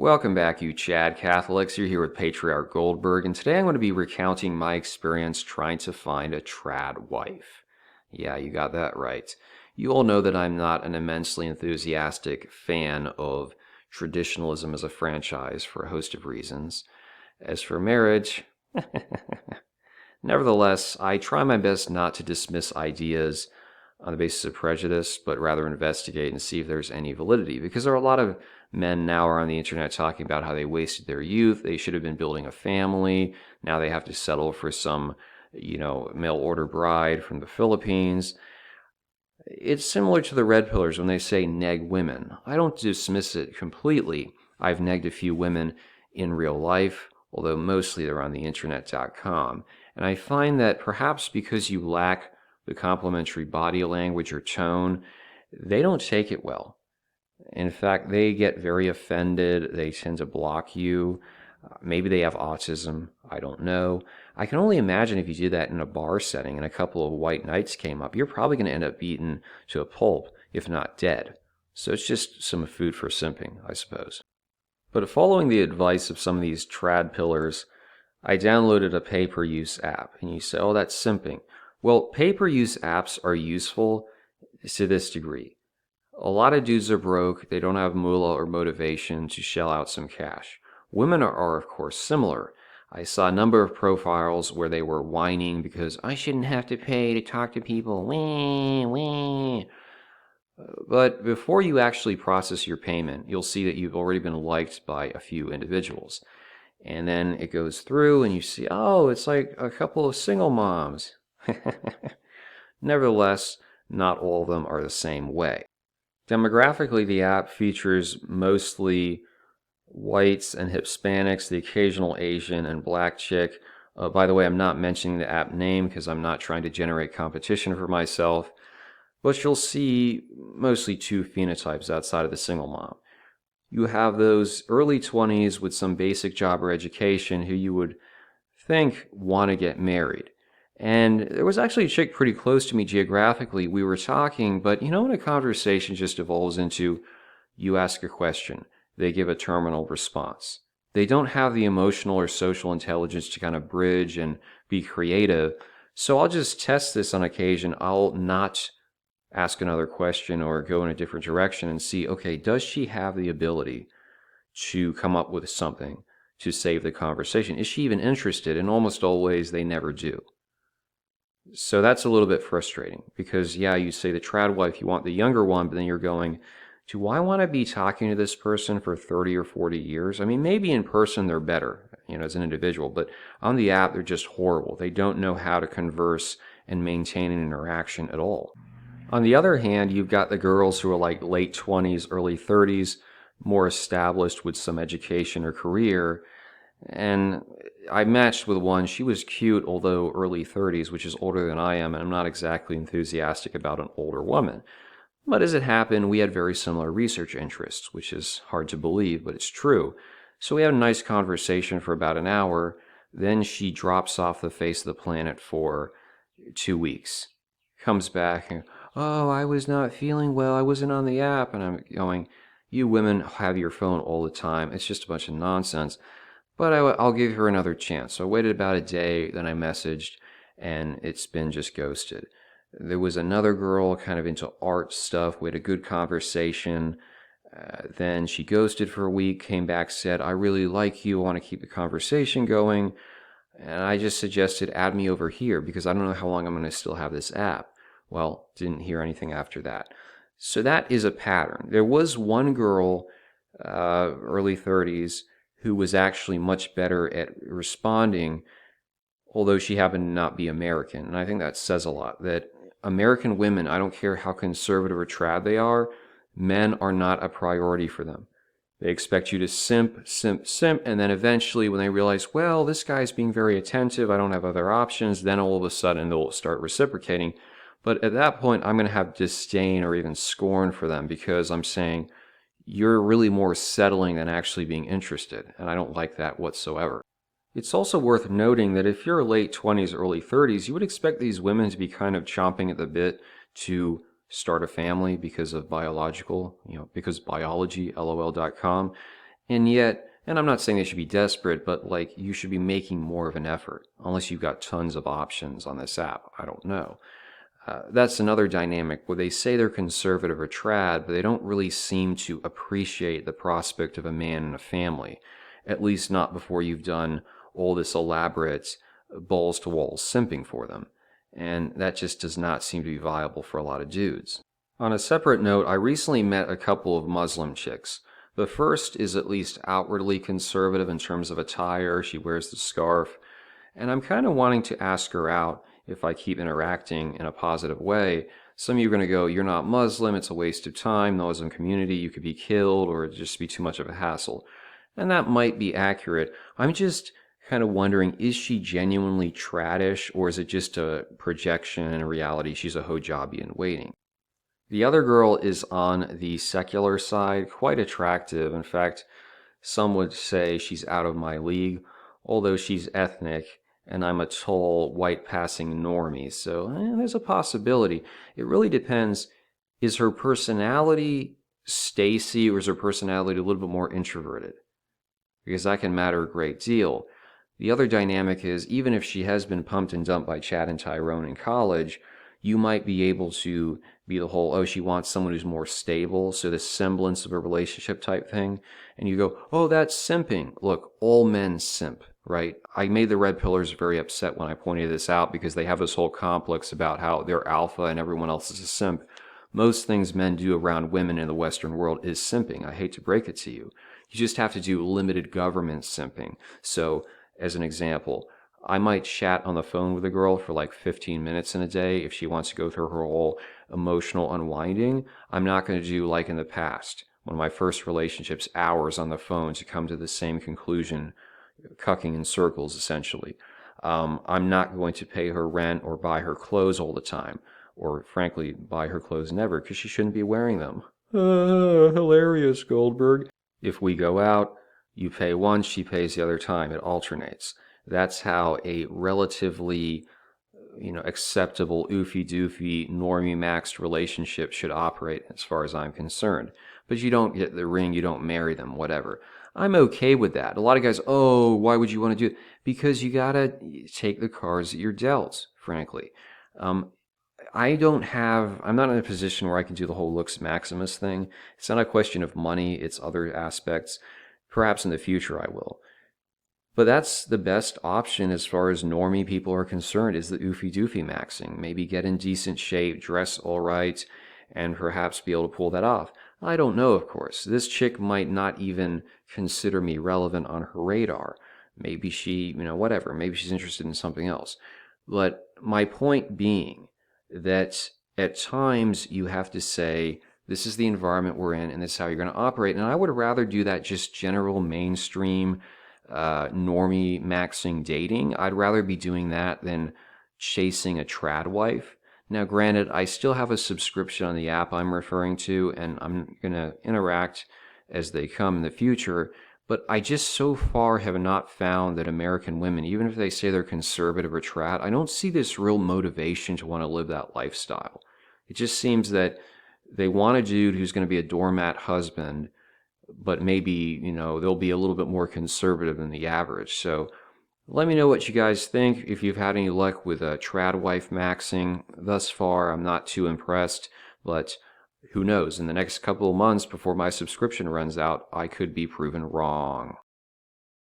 Welcome back, you Chad Catholics. You're here with Patriarch Goldberg, and today I'm going to be recounting my experience trying to find a trad wife. Yeah, you got that right. You all know that I'm not an immensely enthusiastic fan of traditionalism as a franchise for a host of reasons. As for marriage, nevertheless, I try my best not to dismiss ideas on the basis of prejudice, but rather investigate and see if there's any validity. Because there are a lot of men now are on the internet talking about how they wasted their youth, they should have been building a family, now they have to settle for some, mail order bride from the Philippines. It's similar to the red pillars when they say neg women. I don't dismiss it completely. I've negged a few women in real life, although mostly they're on the internet.com. And I find that perhaps because you lack the complimentary body language or tone, they don't take it well. In fact, they get very offended. They tend to block you. Maybe they have autism. I don't know. I can only imagine if you did that in a bar setting and a couple of white knights came up, you're probably going to end up beaten to a pulp, if not dead. So it's just some food for simping, I suppose. But following the advice of some of these trad pillars, I downloaded a pay-per-use app. And you say, oh, that's simping. Well, pay-per-use apps are useful to this degree. A lot of dudes are broke. They don't have moolah or motivation to shell out some cash. Women are, of course, similar. I saw a number of profiles where they were whining because I shouldn't have to pay to talk to people. Wah, wah. But before you actually process your payment, you'll see that you've already been liked by a few individuals. And then it goes through and you see, oh, it's like a couple of single moms. Nevertheless, not all of them are the same way. Demographically, the app features mostly whites and Hispanics, the occasional Asian and black chick. By the way, I'm not mentioning the app name because I'm not trying to generate competition for myself. But you'll see mostly two phenotypes outside of the single mom. You have those early 20s with some basic job or education who you would think want to get married. And there was actually a chick pretty close to me geographically. We were talking, but when a conversation just evolves into you ask a question, they give a terminal response. They don't have the emotional or social intelligence to kind of bridge and be creative. So I'll just test this on occasion. I'll not ask another question or go in a different direction and see, okay, does she have the ability to come up with something to save the conversation? Is she even interested? And almost always they never do. So that's a little bit frustrating because, yeah, you say the trad wife, you want the younger one, but then you're going, do I want to be talking to this person for 30 or 40 years? I mean, maybe in person they're better, as an individual, but on the app they're just horrible. They don't know how to converse and maintain an interaction at all. On the other hand, you've got the girls who are like late 20s, early 30s, more established with some education or career. And I matched with one. She was cute, although early 30s, which is older than I am, and I'm not exactly enthusiastic about an older woman. But as it happened, we had very similar research interests, which is hard to believe, but it's true. So we had a nice conversation for about an hour. Then she drops off the face of the planet for 2 weeks. Comes back and, oh, I was not feeling well. I wasn't on the app. And I'm going, you women have your phone all the time. It's just a bunch of nonsense. But I'll give her another chance. So I waited about a day, then I messaged, and it's been just ghosted. There was another girl kind of into art stuff. We had a good conversation. Then she ghosted for a week, came back, said, I really like you. I want to keep the conversation going. And I just suggested, add me over here because I don't know how long I'm going to still have this app. Well, didn't hear anything after that. So that is a pattern. There was one girl, early 30s, who was actually much better at responding, although she happened to not be American. And I think that says a lot, that American women, I don't care how conservative or trad they are, men are not a priority for them. They expect you to simp, simp, simp, and then eventually when they realize, well, this guy's being very attentive, I don't have other options, then all of a sudden they'll start reciprocating. But at that point, I'm going to have disdain or even scorn for them because I'm saying, you're really more settling than actually being interested, and I don't like that whatsoever. It's also worth noting that if you're late 20s, early 30s, you would expect these women to be kind of chomping at the bit to start a family because of biology, LOL.com. And yet, and I'm not saying they should be desperate, but like you should be making more of an effort, unless you've got tons of options on this app. I don't know. That's another dynamic where they say they're conservative or trad, but they don't really seem to appreciate the prospect of a man and a family, at least not before you've done all this elaborate balls to walls simping for them. And that just does not seem to be viable for a lot of dudes. On a separate note, I recently met a couple of Muslim chicks. The first is at least outwardly conservative in terms of attire. She wears the scarf. And I'm kind of wanting to ask her out if I keep interacting in a positive way. Some of you are going to go, you're not Muslim, it's a waste of time, the Muslim community, you could be killed, or it'd just be too much of a hassle. And that might be accurate. I'm just kind of wondering, is she genuinely tradish, or is it just a projection and a reality she's a hijabi in waiting? The other girl is on the secular side, quite attractive. In fact, some would say she's out of my league, although she's ethnic and I'm a tall, white passing normie. So there's a possibility. It really depends. Is her personality Stacy, or is her personality a little bit more introverted? Because that can matter a great deal. The other dynamic is, even if she has been pumped and dumped by Chad and Tyrone in college, you might be able to be the whole, oh, she wants someone who's more stable, so the semblance of a relationship type thing. And you go, oh, that's simping. Look, all men simp, right? I made the Red Pillars very upset when I pointed this out because they have this whole complex about how they're alpha and everyone else is a simp. Most things men do around women in the Western world is simping. I hate to break it to you. You just have to do limited government simping. So, as an example, I might chat on the phone with a girl for like 15 minutes in a day if she wants to go through her whole emotional unwinding. I'm not going to do like in the past, one of my first relationships, hours on the phone to come to the same conclusion, cucking in circles essentially. I'm not going to pay her rent or buy her clothes all the time, or frankly, buy her clothes never, because she shouldn't be wearing them. Hilarious, Goldberg. If we go out, you pay once, she pays the other time. It alternates. That's how a relatively, acceptable oofy-doofy, normie-maxed relationship should operate as far as I'm concerned. But you don't get the ring, you don't marry them, whatever. I'm okay with that. A lot of guys, oh, why would you want to do it? Because you gotta take the cards that you're dealt, frankly. I'm not in a position where I can do the whole looks Maximus thing. It's not a question of money, it's other aspects. Perhaps in the future I will. But that's the best option as far as normie people are concerned, is the oofy-doofy maxing. Maybe get in decent shape, dress all right, and perhaps be able to pull that off. I don't know, of course. This chick might not even consider me relevant on her radar. Maybe she, whatever. Maybe she's interested in something else. But my point being that at times you have to say, this is the environment we're in and this is how you're going to operate. And I would rather do that just general mainstream normie maxing dating. I'd rather be doing that than chasing a TradWife. Now, granted, I still have a subscription on the app I'm referring to, and I'm going to interact as they come in the future, but I just so far have not found that American women, even if they say they're conservative or trad, I don't see this real motivation to want to live that lifestyle. It just seems that they want a dude who's going to be a doormat husband, but maybe, they'll be a little bit more conservative than the average. So let me know what you guys think. If you've had any luck with TradWife maxing. Thus far, I'm not too impressed, but who knows? In the next couple of months before my subscription runs out, I could be proven wrong.